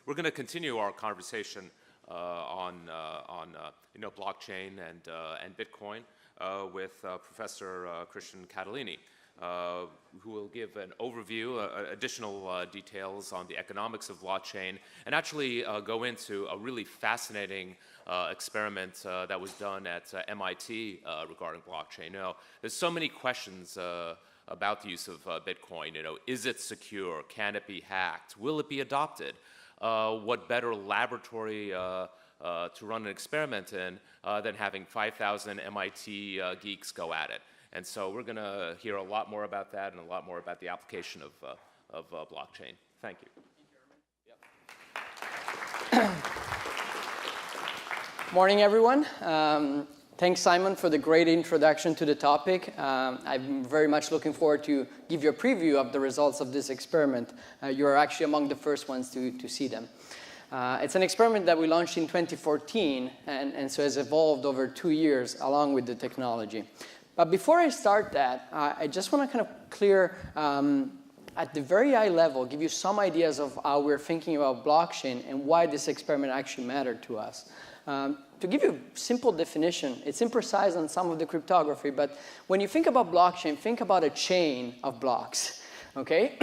We're going to continue our conversation on blockchain and Bitcoin with Professor Christian Catalini, who will give an overview, additional details on the economics of blockchain, and actually go into a really fascinating experiment that was done at MIT regarding blockchain. There's so many questions about the use of Bitcoin. Is it secure? Can it be hacked? Will it be adopted? What better laboratory to run an experiment in than having 5,000 MIT geeks go at it? And so we're going to hear a lot more about that and a lot more about the application of blockchain. Thank you. Yep. Morning, everyone. Thanks, Simon, for the great introduction to the topic. I'm very much looking forward to give you a preview of the results of this experiment. You are actually among the first ones to see them. It's an experiment that we launched in 2014, and so has evolved over 2 years along with the technology. But before I start that, I just want to kind of clear, at the very high level, give you some ideas of how we're thinking about blockchain and why this experiment actually mattered to us. To give you a simple definition, it's imprecise on some of the cryptography, but when you think about blockchain, think about a chain of blocks, okay?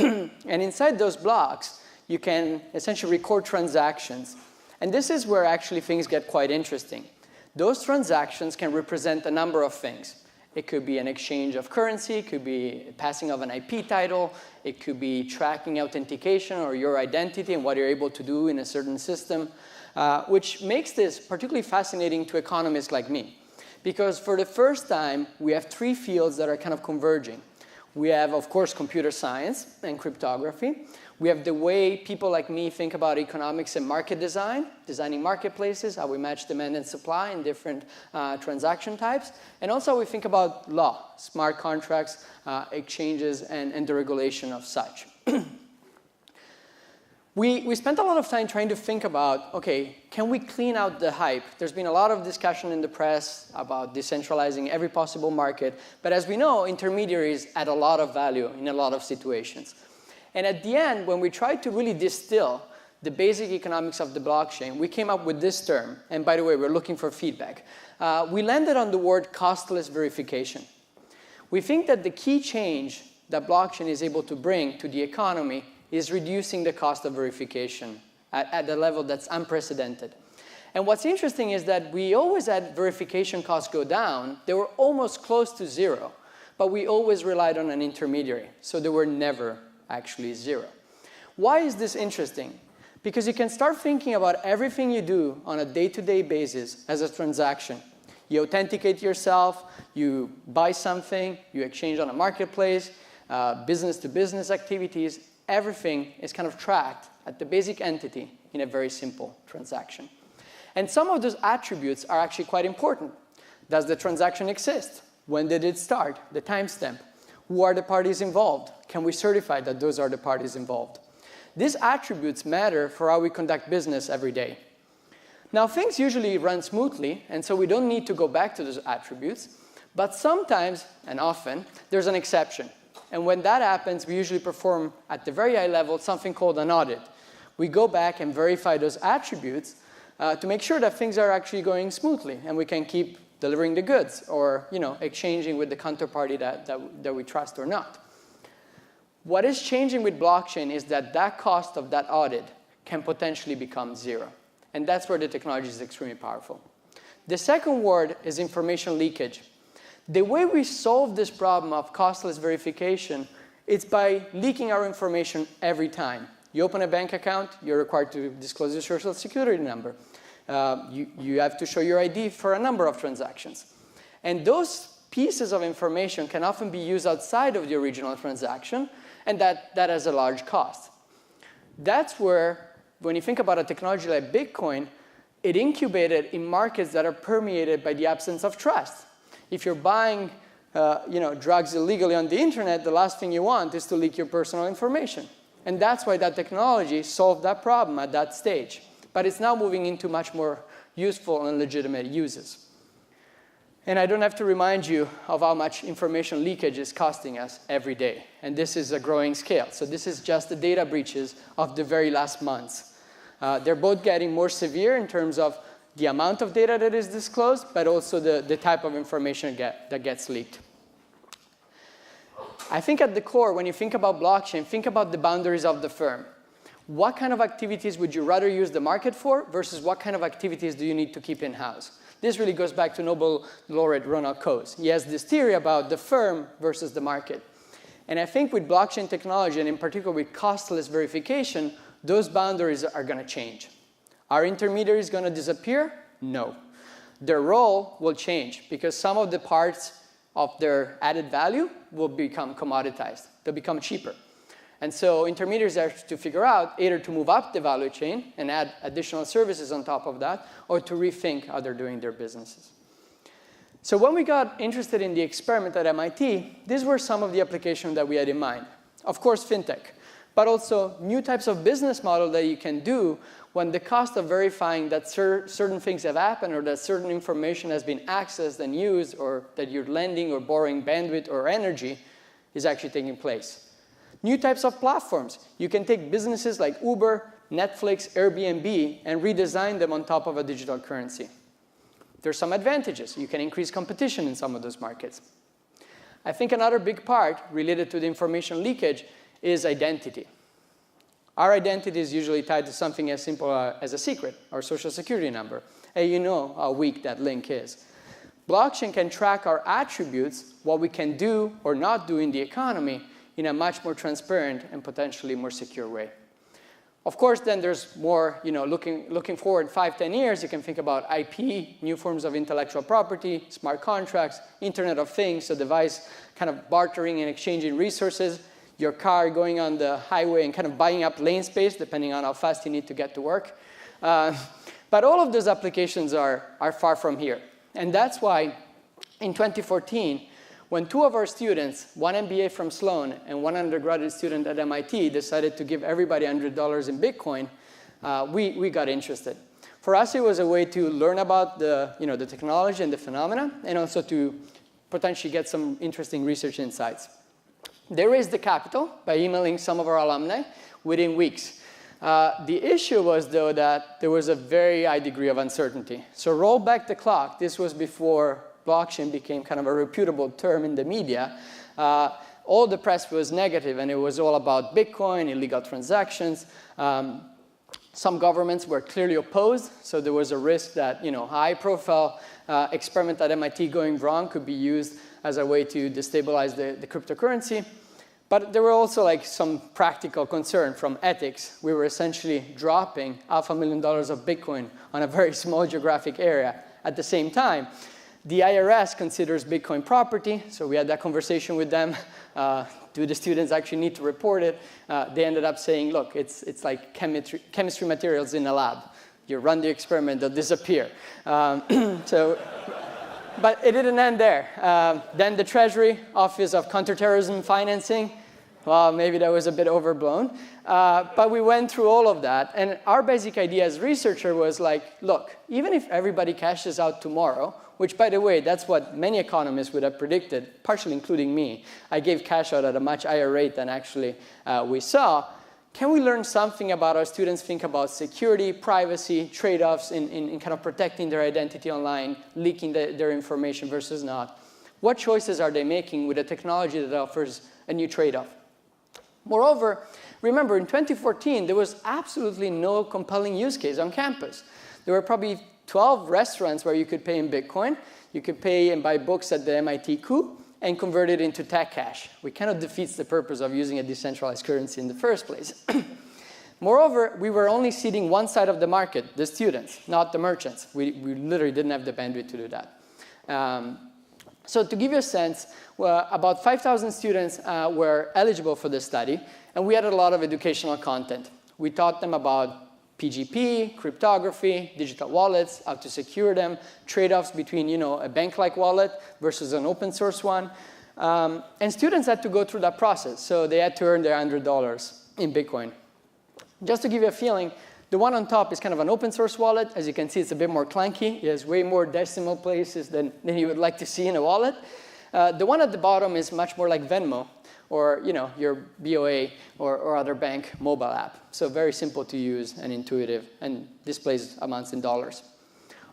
And inside those blocks, you can essentially record transactions. And this is where actually things get quite interesting. Those transactions can represent a number of things. It could be an exchange of currency, it could be passing of an IP title, it could be tracking authentication or your identity and what you're able to do in a certain system. Which makes this particularly fascinating to economists like me. Because for the first time, we have 3 fields that are kind of converging. We have, of course, computer science and cryptography. We have the way people like me think about economics and market design, designing marketplaces, how we match demand and supply in different transaction types. And also we think about law, smart contracts, exchanges, and the regulation of such. We spent a lot of time trying to think about, okay, can we clean out the hype? There's been a lot of discussion in the press about decentralizing every possible market. But as we know, intermediaries add a lot of value in a lot of situations. And at the end, when we tried to really distill the basic economics of the blockchain, we came up with this term. And by the way, we're looking for feedback. We landed on the word costless verification. We think that the key change that blockchain is able to bring to the economy is reducing the cost of verification at a level that's unprecedented. And what's interesting is that we always had verification costs go down. They were almost close to 0, but we always relied on an intermediary, so they were never actually 0. Why is this interesting? Because you can start thinking about everything you do on a day-to-day basis as a transaction. You authenticate yourself, you buy something, you exchange on a marketplace, business-to-business activities. Everything is kind of tracked at the basic entity in a very simple transaction. And some of those attributes are actually quite important. Does the transaction exist? When did it start? The timestamp. Who are the parties involved? Can we certify that those are the parties involved? These attributes matter for how we conduct business every day. Now, things usually run smoothly, and so we don't need to go back to those attributes. But sometimes, and often, there's an exception. And when that happens, we usually perform, at the very high level, something called an audit. We go back and verify those attributes to make sure that things are actually going smoothly, and we can keep delivering the goods or exchanging with the counterparty that we trust or not. What is changing with blockchain is that cost of that audit can potentially become 0. And that's where the technology is extremely powerful. The second word is information leakage. The way we solve this problem of costless verification is by leaking our information every time. You open a bank account, you're required to disclose your social security number. You have to show your ID for a number of transactions. And those pieces of information can often be used outside of the original transaction, and that has a large cost. That's where, when you think about a technology like Bitcoin, it incubated in markets that are permeated by the absence of trust. If you're buying drugs illegally on the internet, the last thing you want is to leak your personal information. And that's why that technology solved that problem at that stage. But it's now moving into much more useful and legitimate uses. And I don't have to remind you of how much information leakage is costing us every day. And this is a growing scale. So this is just the data breaches of the very last months. They're both getting more severe in terms of the amount of data that is disclosed, but also the type of information that gets leaked. I think at the core, when you think about blockchain, think about the boundaries of the firm. What kind of activities would you rather use the market for versus what kind of activities do you need to keep in-house? This really goes back to Nobel laureate Ronald Coase. He has this theory about the firm versus the market. And I think with blockchain technology, and in particular with costless verification, those boundaries are going to change. Are intermediaries going to disappear? No. Their role will change because some of the parts of their added value will become commoditized. They'll become cheaper. And so intermediaries have to figure out either to move up the value chain and add additional services on top of that, or to rethink how they're doing their businesses. So when we got interested in the experiment at MIT, these were some of the applications that we had in mind. Of course, fintech, but also new types of business model that you can do when the cost of verifying that certain things have happened or that certain information has been accessed and used, or that you're lending or borrowing bandwidth or energy is actually taking place. New types of platforms. You can take businesses like Uber, Netflix, Airbnb, and redesign them on top of a digital currency. There's some advantages. You can increase competition in some of those markets. I think another big part related to the information leakage is identity. Our identity is usually tied to something as simple as a secret, our social security number. And you know how weak that link is. Blockchain can track our attributes, what we can do or not do in the economy, in a much more transparent and potentially more secure way. Of course, then there's more, looking forward 5, 10 years, you can think about IP, new forms of intellectual property, smart contracts, Internet of Things, so device kind of bartering and exchanging resources, your car going on the highway and kind of buying up lane space, depending on how fast you need to get to work. But all of those applications are far from here. And that's why in 2014, when 2 of our students, one MBA from Sloan and one undergraduate student at MIT, decided to give everybody $100 in Bitcoin, we got interested. For us, it was a way to learn about the technology and the phenomena, and also to potentially get some interesting research insights. They raised the capital by emailing some of our alumni within weeks. The issue was, though, that there was a very high degree of uncertainty. So roll back the clock. This was before blockchain became kind of a reputable term in the media. All the press was negative, and it was all about Bitcoin, illegal transactions. Some governments were clearly opposed, so there was a risk that high-profile experiment at MIT going wrong could be used as a way to destabilize the cryptocurrency. But there were also some practical concern from ethics. We were essentially dropping $500,000 of Bitcoin on a very small geographic area. At the same time, the IRS considers Bitcoin property, so we had that conversation with them. Do the students actually need to report it? They ended up saying, look, it's like chemistry materials in a lab. You run the experiment, they'll disappear. But it didn't end there. Then the Treasury Office of Counterterrorism Financing, well, maybe that was a bit overblown. But we went through all of that. And our basic idea as researcher was look, even if everybody cashes out tomorrow, which, by the way, that's what many economists would have predicted, partially including me. I gave cash out at a much higher rate than actually we saw. Can we learn something about our students think about security, privacy, trade-offs in kind of protecting their identity online, leaking their information versus not? What choices are they making with a technology that offers a new trade-off? Moreover, remember, in 2014, there was absolutely no compelling use case on campus. There were probably 12 restaurants where you could pay in Bitcoin. You could pay and buy books at the MIT coup and convert it into tech cash, which kind of defeats the purpose of using a decentralized currency in the first place. Moreover, we were only seeding one side of the market, the students, not the merchants. We literally didn't have the bandwidth to do that. So to give you a sense, about 5,000 students were eligible for this study, and we had a lot of educational content. We taught them about PGP, cryptography, digital wallets, how to secure them, trade-offs between a bank-like wallet versus an open source one. And students had to go through that process, so they had to earn their $100 in Bitcoin. Just to give you a feeling, the one on top is kind of an open source wallet. As you can see, it's a bit more clunky. It has way more decimal places than you would like to see in a wallet. The one at the bottom is much more like Venmo, or your BOA or other bank mobile app. So very simple to use and intuitive, and displays amounts in dollars.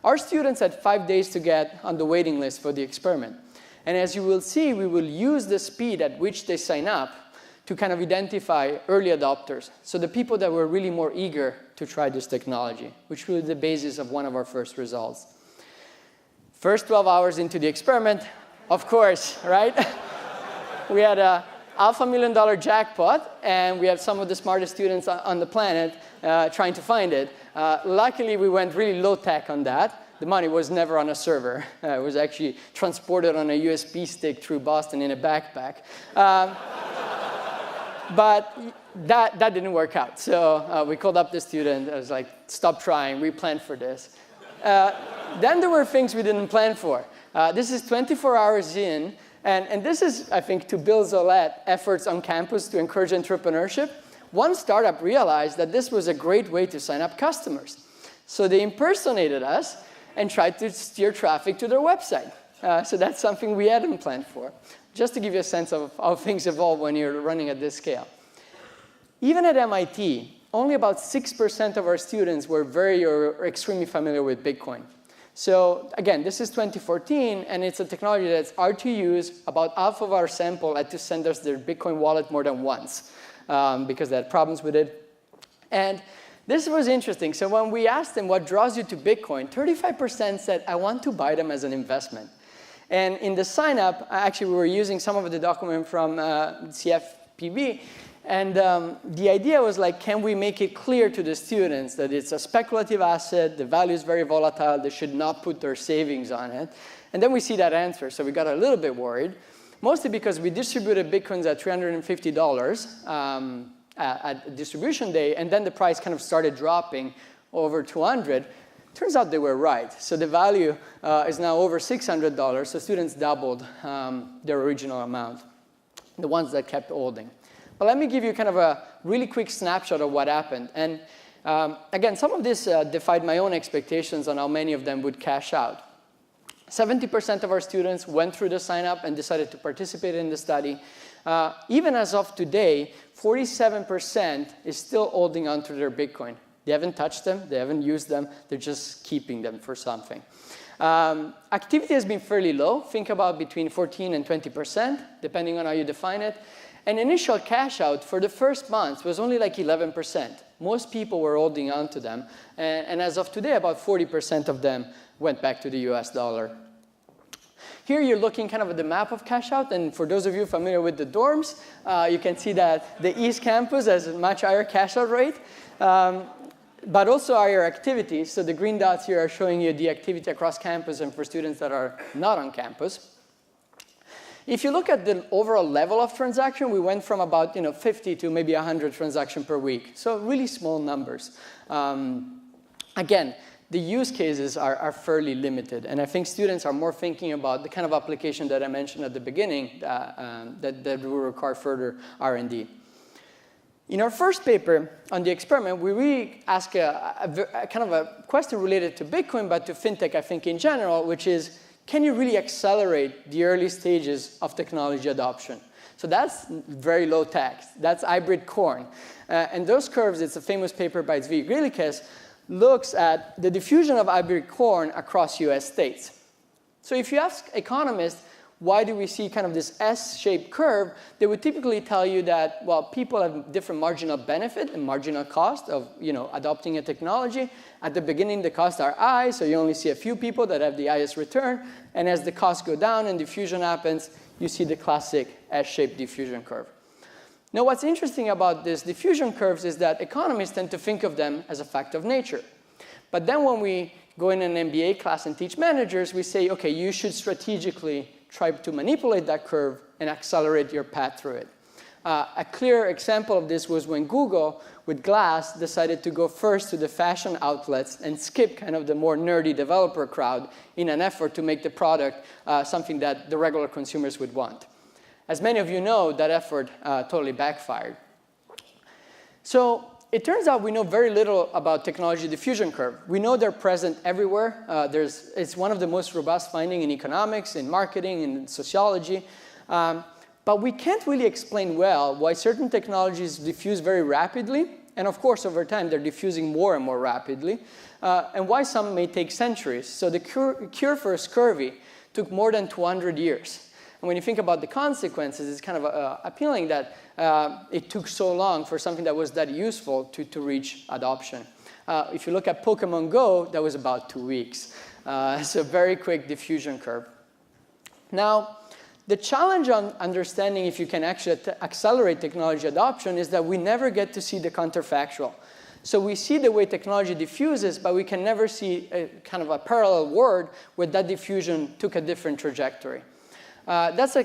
Our students had 5 days to get on the waiting list for the experiment. And as you will see, we will use the speed at which they sign up to kind of identify early adopters. So the people that were really more eager to try this technology, which was the basis of one of our first results. First 12 hours into the experiment, of course, right? We had a $500 million jackpot, and we had some of the smartest students on the planet trying to find it. Luckily, we went really low tech on that. The money was never on a server. It was actually transported on a USB stick through Boston in a backpack. But that didn't work out. So we called up the student. I was like, stop trying. We planned for this. Then there were things we didn't plan for. This is 24 hours in. And this is, I think, to Bill Zolette, efforts on campus to encourage entrepreneurship. One startup realized that this was a great way to sign up customers. So they impersonated us and tried to steer traffic to their website. So that's something we hadn't planned for, just to give you a sense of how things evolve when you're running at this scale. Even at MIT, only about 6% of our students were very or extremely familiar with Bitcoin. So again, this is 2014, and it's a technology that's hard to use. About half of our sample had to send us their Bitcoin wallet more than once because they had problems with it. And this was interesting. So when we asked them what draws you to Bitcoin, 35% said, I want to buy them as an investment. And in the sign-up, actually, we were using some of the document from CFPB. And the idea was like, can we make it clear to the students that it's a speculative asset, the value is very volatile, they should not put their savings on it? And then we see that answer, so we got a little bit worried, mostly because we distributed Bitcoins at $350 at distribution day, and then the price kind of started dropping over 200. Turns out they were right. So the value is now over $600, so students doubled their original amount, the ones that kept holding. But let me give you kind of a really quick snapshot of what happened. And again, some of this defied my own expectations on how many of them would cash out. 70% of our students went through the sign-up and decided to participate in the study. Even as of today, 47% is still holding on to their Bitcoin. They haven't touched them. They haven't used them. They're just keeping them for something. Activity has been fairly low. Think about between 14 and 20%, depending on how you define it. And initial cash out for the first month was only like 11%. Most people were holding on to them. And as of today, about 40% of them went back to the US dollar. Here you're looking kind of at the map of cash out. And for those of you familiar with the dorms, you can see that the East Campus has a much higher cash out rate, but also higher activity. So the green dots here are showing you the activity across campus and for students that are not on campus. If you look at the overall level of transaction, we went from about 50 to maybe 100 transactions per week. So really small numbers. Again, the use cases are fairly limited. And I think students are more thinking about the kind of application that I mentioned at the beginning that will require further R&D. In our first paper on the experiment, we really ask a kind of a question related to Bitcoin, but to fintech, I think, in general, which is, can you really accelerate the early stages of technology adoption? So that's very low tech. That's hybrid corn. And those curves, it's a famous paper by Zvi Grilikes, looks at the diffusion of hybrid corn across US states. So if you ask economists, why do we see kind of this S-shaped curve, they would typically tell you that, well, people have different marginal benefit and marginal cost of adopting a technology. At the beginning, the costs are high, so you only see a few people that have the highest return. And as the costs go down and diffusion happens, you see the classic S-shaped diffusion curve. Now, what's interesting about these diffusion curves is that economists tend to think of them as a fact of nature. But then when we go in an MBA class and teach managers, we say, OK, you should strategically try to manipulate that curve and accelerate your path through it. A clear example of this was when Google, with Glass, decided to go first to the fashion outlets and skip kind of the more nerdy developer crowd in an effort to make the product something that the regular consumers would want. As many of you know, that effort totally backfired. So it turns out we know very little about technology diffusion curve. We know they're present everywhere. It's one of the most robust findings in economics, in marketing, in sociology. But we can't really explain well why certain technologies diffuse very rapidly, and of course, over time, they're diffusing more and more rapidly, and why some may take centuries. So the cure for scurvy took more than 200 years. And when you think about the consequences, it's kind of appealing that it took so long for something that was that useful to reach adoption. If you look at Pokemon Go, that was about 2 weeks. It's a very quick diffusion curve. Now, the challenge on understanding if you can actually accelerate technology adoption is that we never get to see the counterfactual. So we see the way technology diffuses, but we can never see a kind of a parallel world where that diffusion took a different trajectory. That's a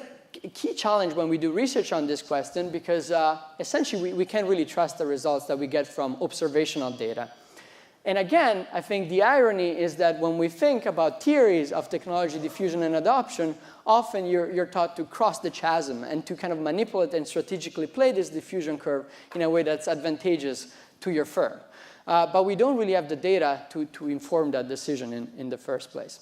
key challenge when we do research on this question, because essentially we can't really trust the results that we get from observational data. And again, I think the irony is that when we think about theories of technology diffusion and adoption, often you're taught to cross the chasm and to kind of manipulate and strategically play this diffusion curve in a way that's advantageous to your firm. But we don't really have the data to inform that decision in the first place.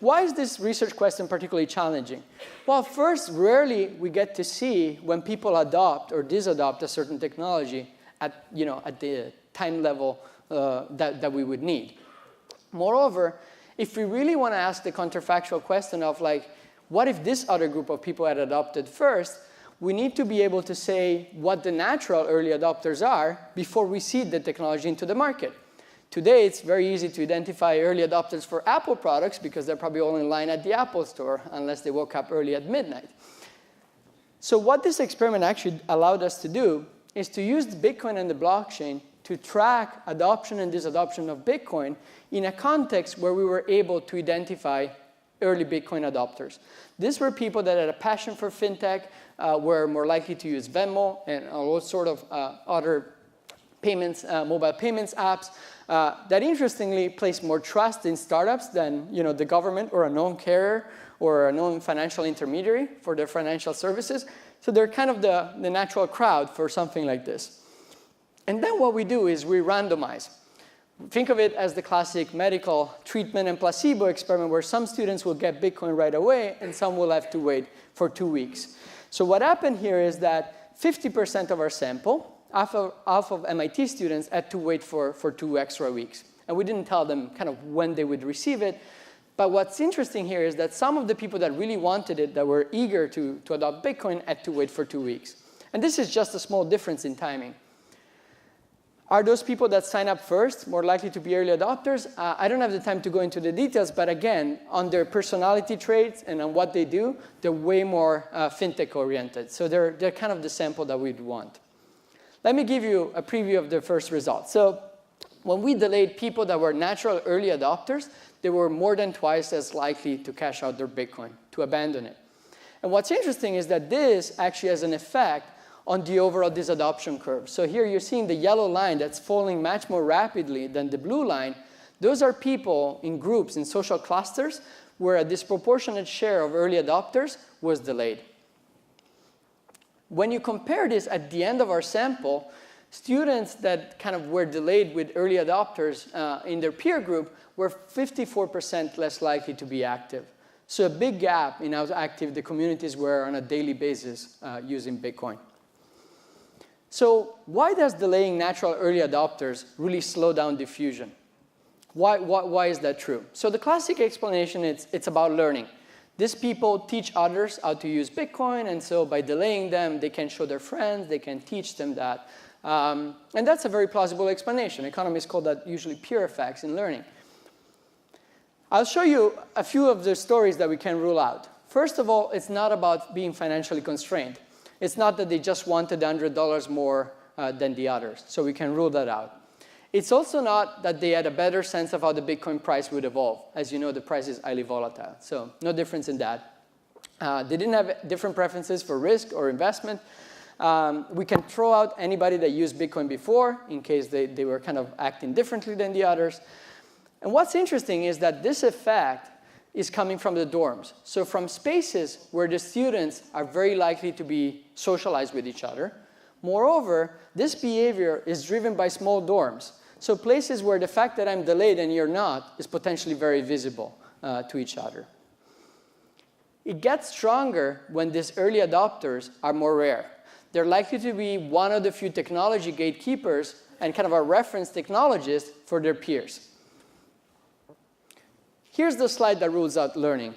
Why is this research question particularly challenging? Well, first, rarely we get to see when people adopt or disadopt a certain technology at the time level that we would need. Moreover, if we really want to ask the counterfactual question of, like, what if this other group of people had adopted first, we need to be able to say what the natural early adopters are before we seed the technology into the market. Today, it's very easy to identify early adopters for Apple products because they're probably all in line at the Apple store unless they woke up early at midnight. So what this experiment actually allowed us to do is to use the Bitcoin and the blockchain to track adoption and disadoption of Bitcoin in a context where we were able to identify early Bitcoin adopters. These were people that had a passion for fintech, were more likely to use Venmo and all sorts of other payments, mobile payments apps, that interestingly place more trust in startups than the government or a known carrier or a known financial intermediary for their financial services. So they're kind of the natural crowd for something like this. And then what we do is we randomize. Think of it as the classic medical treatment and placebo experiment where some students will get Bitcoin right away and some will have to wait for 2 weeks. So what happened here is that 50% of our sample, half of MIT students, had to wait for 2 extra weeks. And we didn't tell them kind of when they would receive it. But what's interesting here is that some of the people that really wanted it, that were eager to adopt Bitcoin, had to wait for 2 weeks. And this is just a small difference in timing. Are those people that sign up first more likely to be early adopters? I don't have the time to go into the details, but again, on their personality traits and on what they do, they're way more fintech-oriented. So they're kind of the sample that we'd want. Let me give you a preview of the first results. So when we delayed people that were natural early adopters, they were more than twice as likely to cash out their Bitcoin, to abandon it. And what's interesting is that this actually has an effect on the overall disadoption curve. So here you're seeing the yellow line that's falling much more rapidly than the blue line. Those are people in groups, in social clusters, where a disproportionate share of early adopters was delayed. When you compare this at the end of our sample, students that kind of were delayed with early adopters in their peer group were 54% less likely to be active. So a big gap in how active the communities were on a daily basis using Bitcoin. So why does delaying natural early adopters really slow down diffusion? Why is that true? So the classic explanation is it's about learning. These people teach others how to use Bitcoin, and so by delaying them, they can show their friends, they can teach them that. And that's a very plausible explanation. Economists call that usually peer effects in learning. I'll show you a few of the stories that we can rule out. First of all, it's not about being financially constrained. It's not that they just wanted $100 more than the others, so we can rule that out. It's also not that they had a better sense of how the Bitcoin price would evolve. As you know, the price is highly volatile, so no difference in that. They didn't have different preferences for risk or investment. We can throw out anybody that used Bitcoin before in case they were kind of acting differently than the others. And what's interesting is that this effect is coming from the dorms. So from spaces where the students are very likely to be socialized with each other. Moreover, this behavior is driven by small dorms. So places where the fact that I'm delayed and you're not is potentially very visible to each other. It gets stronger when these early adopters are more rare. They're likely to be one of the few technology gatekeepers and kind of a reference technologist for their peers. Here's the slide that rules out learning.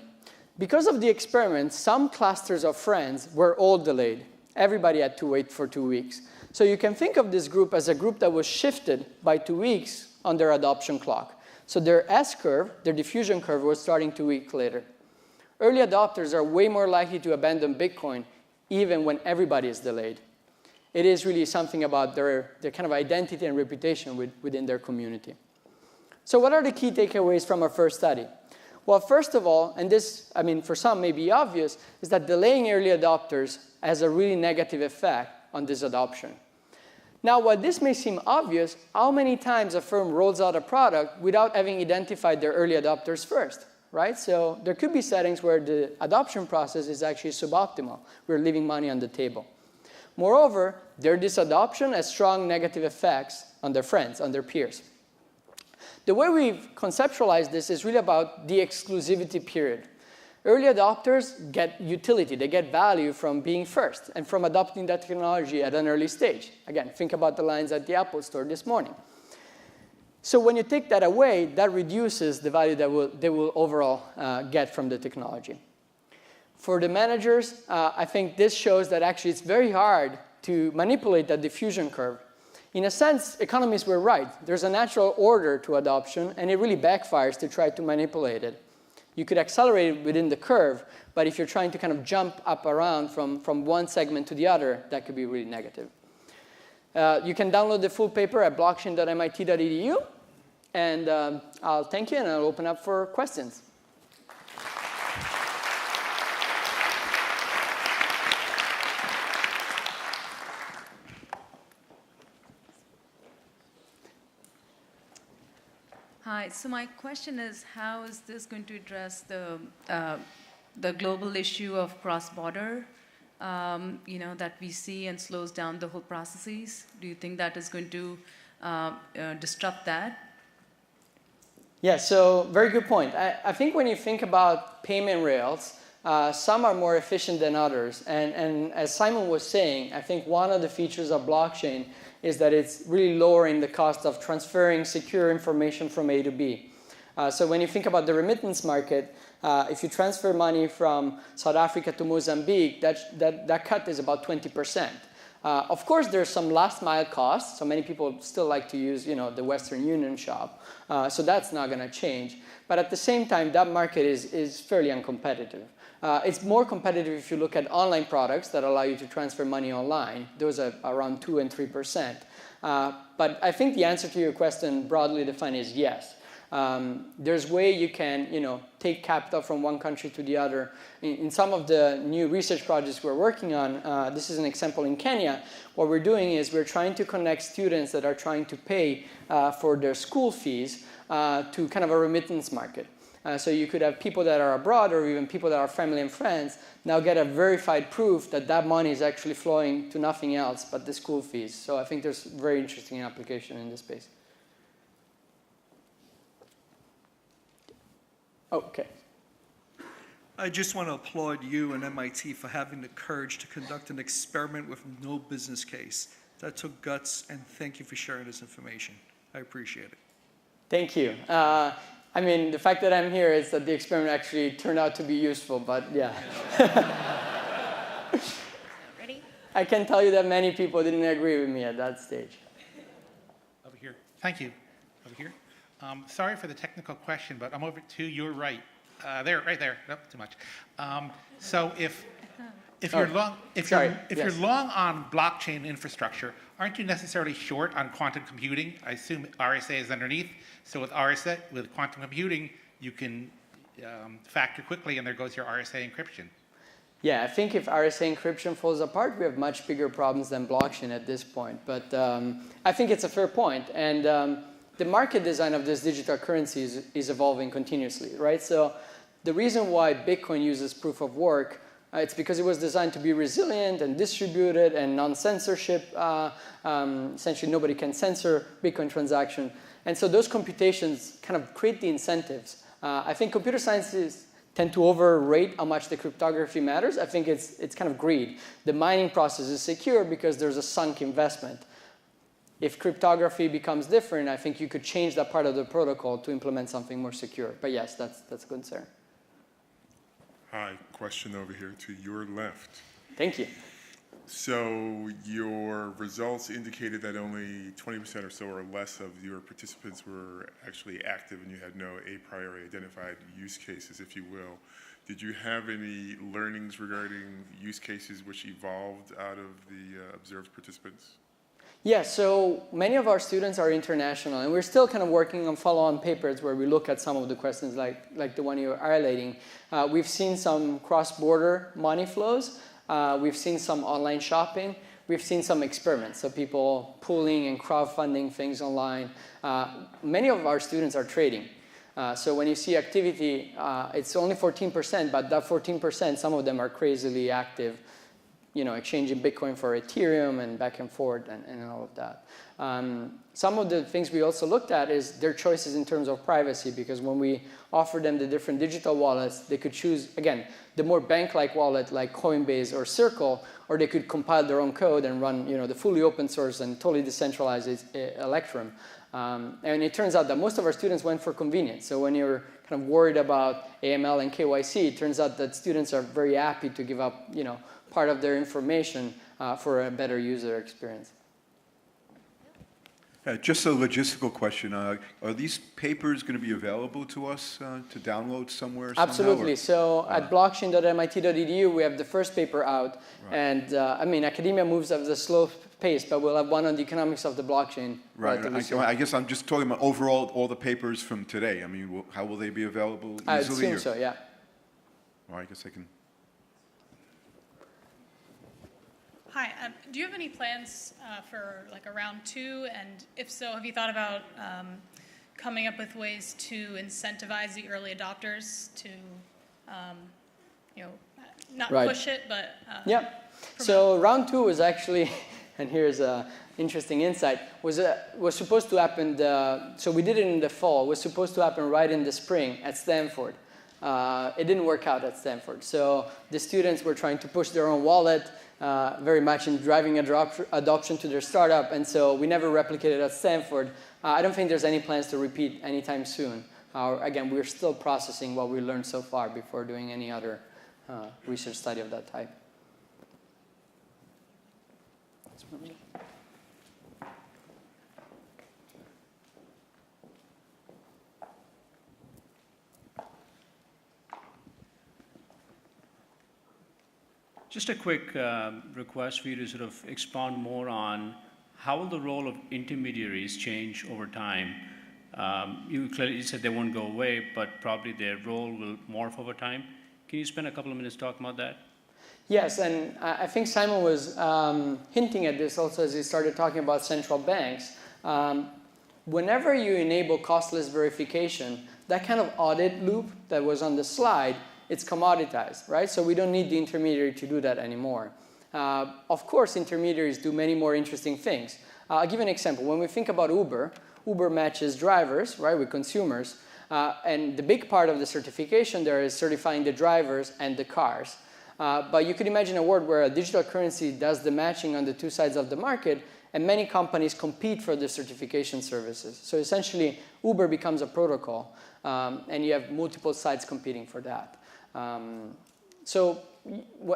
Because of the experiment, some clusters of friends were all delayed. Everybody had to wait for 2 weeks. So you can think of this group as a group that was shifted by 2 weeks on their adoption clock. So their S-curve, their diffusion curve, was starting 2 weeks later. Early adopters are way more likely to abandon Bitcoin even when everybody is delayed. It is really something about their kind of identity and reputation within their community. So what are the key takeaways from our first study? Well, first of all, and this, I mean, for some may be obvious, is that delaying early adopters has a really negative effect on this adoption. Now, while this may seem obvious, how many times a firm rolls out a product without having identified their early adopters first, right? So there could be settings where the adoption process is actually suboptimal. We're leaving money on the table. Moreover, their disadoption has strong negative effects on their friends, on their peers. The way we've conceptualized this is really about the exclusivity period. Early adopters get utility, they get value from being first and from adopting that technology at an early stage. Again, think about the lines at the Apple Store this morning. So when you take that away, that reduces the value that they will overall get from the technology. For the managers, I think this shows that actually it's very hard to manipulate that diffusion curve. In a sense, economists were right. There's a natural order to adoption, and it really backfires to try to manipulate it. You could accelerate it within the curve, but if you're trying to kind of jump up around from one segment to the other, that could be really negative. You can download the full paper at blockchain.mit.edu, and I'll thank you, and I'll open up for questions. Hi, so my question is, how is this going to address the global issue of cross-border, that we see and slows down the whole processes? Do you think that is going to disrupt that? Yeah, so very good point. I think when you think about payment rails, some are more efficient than others. And as Simon was saying, I think one of the features of blockchain is that it's really lowering the cost of transferring secure information from A to B. So when you think about the remittance market, if you transfer money from South Africa to Mozambique, that cut is about 20%. Of course, there's some last mile costs. So many people still like to use the Western Union shop. So that's not going to change. But at the same time, that market is fairly uncompetitive. It's more competitive if you look at online products that allow you to transfer money online. Those are around 2% and 3%. But I think the answer to your question, broadly defined, is yes. There's way you can take capital from one country to the other. In some of the new research projects we're working on, this is an example in Kenya. What we're doing is we're trying to connect students that are trying to pay for their school fees to kind of a remittance market. So you could have people that are abroad or even people that are family and friends now get a verified proof that that money is actually flowing to nothing else but the school fees. So I think there's very interesting application in this space. Okay. I just want to applaud you and MIT for having the courage to conduct an experiment with no business case. That took guts, and thank you for sharing this information. I appreciate it. Thank you. I mean, the fact that I'm here is that the experiment actually turned out to be useful, but yeah. Ready? I can tell you that many people didn't agree with me at that stage. Over here. Thank you. Over here. Sorry for the technical question, but I'm over to your right. There, right there. Nope, too much. So if you're long on blockchain infrastructure, aren't you necessarily short on quantum computing? I assume RSA is underneath. So with RSA, with quantum computing, you can factor quickly, and there goes your RSA encryption. Yeah, I think if RSA encryption falls apart, we have much bigger problems than blockchain at this point. But I think it's a fair point. And the market design of this digital currency is evolving continuously, right? So the reason why Bitcoin uses proof of work, it's because it was designed to be resilient and distributed and non-censorship. Essentially, nobody can censor Bitcoin transaction. And so those computations kind of create the incentives. I think computer scientists tend to overrate how much the cryptography matters. I think it's kind of greed. The mining process is secure because there's a sunk investment. If cryptography becomes different, I think you could change that part of the protocol to implement something more secure. But yes, that's a concern. Hi, question over here to your left. Thank you. So your results indicated that only 20% or so or less of your participants were actually active and you had no a priori identified use cases, if you will. Did you have any learnings regarding use cases which evolved out of the observed participants? Yeah, so many of our students are international, and we're still kind of working on follow-on papers where we look at some of the questions like the one you're highlighting. We've seen some cross-border money flows. We've seen some online shopping. We've seen some experiments, so people pooling and crowdfunding things online. Many of our students are trading. So when you see activity, it's only 14%, but that 14%, some of them are crazily active, exchanging Bitcoin for Ethereum and back and forth and all of that. Some of the things we also looked at is their choices in terms of privacy, because when we offer them the different digital wallets, they could choose, again, the more bank-like wallet like Coinbase or Circle, or they could compile their own code and run the fully open source and totally decentralized Electrum. And it turns out that most of our students went for convenience. So when you're kind of worried about AML and KYC, it turns out that students are very happy to give up part of their information for a better user experience. Just a logistical question. Are these papers going to be available to us to download somewhere? Absolutely. So at blockchain.mit.edu, we have the first paper out. Right. And academia moves at a slow pace, but we'll have one on the economics of the blockchain. Right. I guess I'm just talking about overall all the papers from today. I mean, how will they be available easily? I assume so, yeah. Well, I guess I can. Hi, do you have any plans for like a round 2? And if so, have you thought about coming up with ways to incentivize the early adopters to, not right. push it, but yeah. So round 2 was actually, and here's an interesting insight, was supposed to happen, so we did it in the fall, was supposed to happen right in the spring at Stanford. It didn't work out at Stanford. So the students were trying to push their own wallet, very much in driving adoption to their startup, and so we never replicated at Stanford. I don't think there's any plans to repeat anytime soon. Again, we're still processing what we learned so far before doing any other research study of that type. Just a quick request for you to sort of expand more on how will the role of intermediaries change over time? You clearly said they won't go away, but probably their role will morph over time. Can you spend a couple of minutes talking about that? Yes, and I think Simon was hinting at this also as he started talking about central banks. Whenever you enable costless verification, that kind of audit loop that was on the slide, it's commoditized, right? So we don't need the intermediary to do that anymore. Of course, intermediaries do many more interesting things. I'll give you an example. When we think about Uber, Uber matches drivers, right, with consumers. And the big part of the certification there is certifying the drivers and the cars. But you could imagine a world where a digital currency does the matching on the two sides of the market, and many companies compete for the certification services. So essentially, Uber becomes a protocol, and you have multiple sides competing for that. So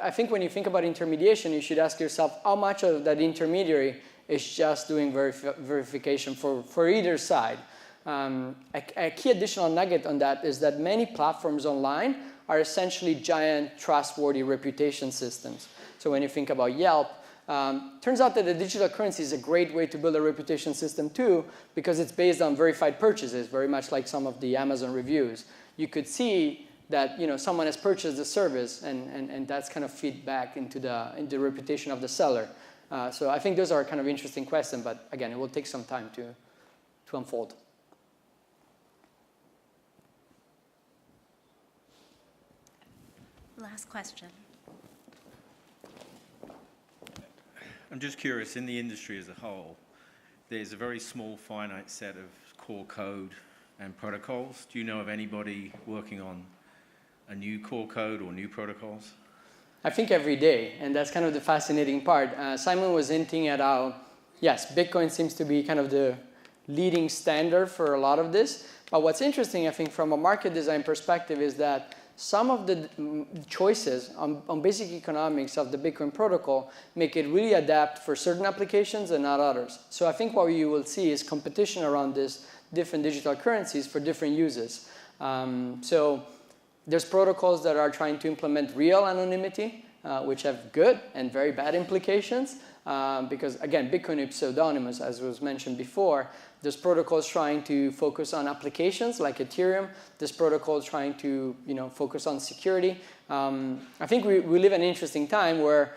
I think when you think about intermediation, you should ask yourself how much of that intermediary is just doing verification for either side. A key additional nugget on that is that many platforms online are essentially giant, trustworthy reputation systems. So when you think about Yelp, turns out that the digital currency is a great way to build a reputation system too, because it's based on verified purchases, very much like some of the Amazon reviews. You could see that someone has purchased the service, and that's kind of feedback into the reputation of the seller. So I think those are kind of interesting questions, but again, it will take some time to unfold. Last question. I'm just curious, in the industry as a whole, there's a very small, finite set of core code and protocols. Do you know of anybody working on a new core code or new protocols? I think every day, and that's kind of the fascinating part. Simon was hinting at how, yes, Bitcoin seems to be kind of the leading standard for a lot of this. But what's interesting, I think, from a market design perspective is that some of the choices on basic economics of the Bitcoin protocol make it really adapt for certain applications and not others. So I think what you will see is competition around this different digital currencies for different uses. So there's protocols that are trying to implement real anonymity, which have good and very bad implications. Because again, Bitcoin is pseudonymous, as was mentioned before. There's protocols trying to focus on applications like Ethereum. There's protocols trying to focus on security. I think we live in an interesting time where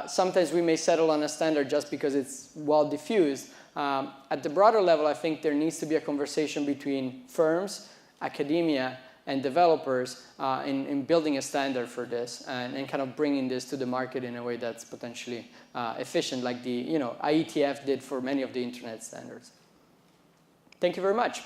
sometimes we may settle on a standard just because it's well diffused. At the broader level, I think there needs to be a conversation between firms, academia, and developers in building a standard for this and kind of bringing this to the market in a way that's potentially efficient, like the IETF did for many of the internet standards. Thank you very much.